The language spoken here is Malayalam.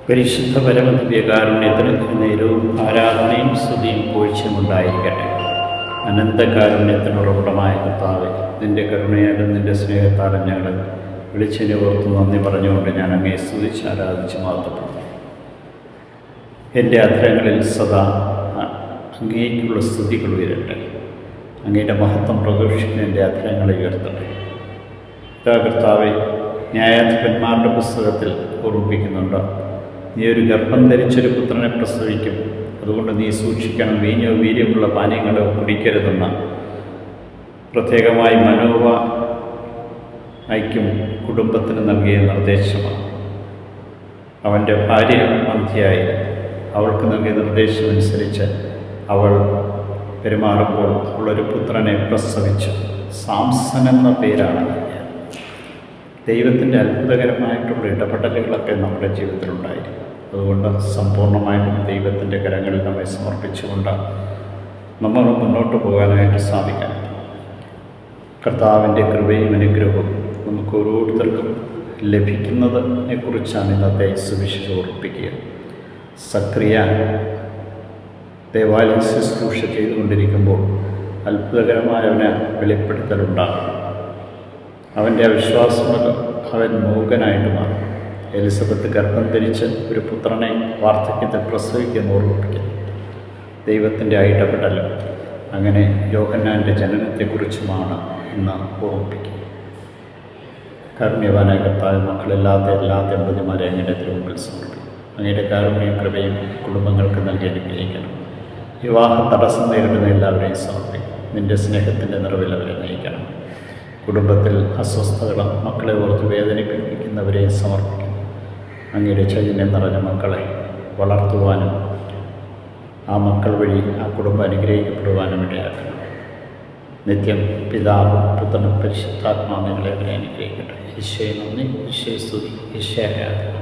പരിശുദ്ധ പരമദിവ്യകാരുണ്യത്തിന് നേരവും ആരാധനയും സ്തുതിയും പൂഴ്ചയുമുണ്ടായിരിക്കട്ടെ. അനന്തകാരുണ്യത്തിന് ഉറവിടമായ കർത്താവേ, നിൻ്റെ കരുണയാലും നിൻ്റെ സ്നേഹത്താലും ഞങ്ങൾ വിളിച്ചതിനെ ഓർത്ത് നന്ദി പറഞ്ഞുകൊണ്ട് ഞാൻ അങ്ങയെ സ്തുതിച്ച് ആരാധിച്ച് മാതൃപ്പെടുന്നു. എൻ്റെ അധരങ്ങളിൽ സദാ അങ്ങേക്കുള്ള സ്തുതികൾ ഉയരട്ടെ. അങ്ങയുടെ മഹത്വം പ്രഘോഷിക്കുന്ന എൻ്റെ അധരങ്ങളെ ഉയർത്തട്ടെ. കർത്താവെ, ന്യായാധിപന്മാരുടെ പുസ്തകത്തിൽ ഓർമ്മിപ്പിക്കുന്നുണ്ട്, നീ ഒരു ഗർഭം ധരിച്ചൊരു പുത്രനെ പ്രസവിക്കും, അതുകൊണ്ട് നീ സൂക്ഷിക്കണം, വീഞ്ഞോ വീര്യമുള്ള പാനീയങ്ങളോ കുടിക്കരുതെന്ന പ്രത്യേകമായി മനോവയ്ക്കും കുടുംബത്തിന് നൽകിയ നിർദ്ദേശമാണ്. അവൻ്റെ ഭാര്യ മന്ധ്യയായി അവൾക്ക് നൽകിയ നിർദ്ദേശമനുസരിച്ച് അവൾ പെരുമാറുമ്പോൾ അവളൊരു പുത്രനെ പ്രസവിച്ചു. സാംസൺ എന്ന പേരാണ്. ദൈവത്തിൻ്റെ അത്ഭുതകരമായിട്ടുള്ള ഇടപെടലുകളൊക്കെ നമ്മുടെ ജീവിതത്തിലുണ്ടായിരിക്കും. അതുകൊണ്ട് സമ്പൂർണ്ണമായിട്ടും ദൈവത്തിൻ്റെ കരങ്ങളിൽ നമ്മെ സമർപ്പിച്ചുകൊണ്ട് നമ്മൾ മുന്നോട്ട് പോകാനായിട്ട് സാധിക്കണം. കർത്താവിൻ്റെ കൃപയും അനുഗ്രഹവും നമുക്ക് ഓരോരുത്തർക്കും ലഭിക്കുന്നതിനെ കുറിച്ചാണ് ഇന്നത്തെ സുവിശേഷം ഓർപ്പിക്കുക. സക്രിയ ദേവാലയ ശുശ്രൂഷ ചെയ്തുകൊണ്ടിരിക്കുമ്പോൾ അത്ഭുതകരമായ അവന് വെളിപ്പെടുത്തലുണ്ടാകും. അവൻ്റെ അവിശ്വാസം അവൻ മൂകനായിട്ട് മാറും. എലിസബത്ത് ഗർഭം ധരിച്ച് ഒരു പുത്രനെ വാർദ്ധക്യത്തിൽ പ്രസവിക്കുന്ന ഓർമ്മിപ്പിക്കുന്നു. ദൈവത്തിൻ്റെ ഇടപെടലും അങ്ങനെ യോഹന്നാൻ്റെ ജനനത്തെക്കുറിച്ചുമാണ് ഇന്ന് ഓർമ്മിപ്പിക്കുന്നത്. കാരുണ്യവാനായ കർത്താവ്, മക്കളില്ലാത്ത എല്ലാ ദമ്പതിമാരെ അങ്ങയുടെ തിരുമുമ്പിൽ സമർപ്പിക്കും. അങ്ങയുടെ കാരുണ്യവും കൃപയും കുടുംബങ്ങൾക്ക് നൽകി അനുഗ്രഹിക്കണം. വിവാഹ തടസ്സം നേരിടുന്ന എല്ലാവരെയും സമർപ്പിക്കും. നിൻ്റെ സ്നേഹത്തിൻ്റെ നിറവിൽ അവരെ നയിക്കണം. കുടുംബത്തിൽ അസ്വസ്ഥതകളും മക്കളെ ഓർത്ത് വേദനിപ്പിക്കുന്നവരെ സമർപ്പിക്കുന്നു. അങ്ങയുടെ ചൈതന്യം നിറഞ്ഞ മക്കളെ വളർത്തുവാനും ആ മക്കൾ വഴി ആ കുടുംബം അനുഗ്രഹിക്കപ്പെടുവാനും ഇടയാക്കണം. നിത്യം പിതാവും പുത്രനും പരിശുദ്ധാത്മാവിനെ അവരെ അനുഗ്രഹിക്കട്ടെ. ഈശോയെ നന്ദി, ഈശോയെ സ്തുതി, ഈശോയെ ആരാധന.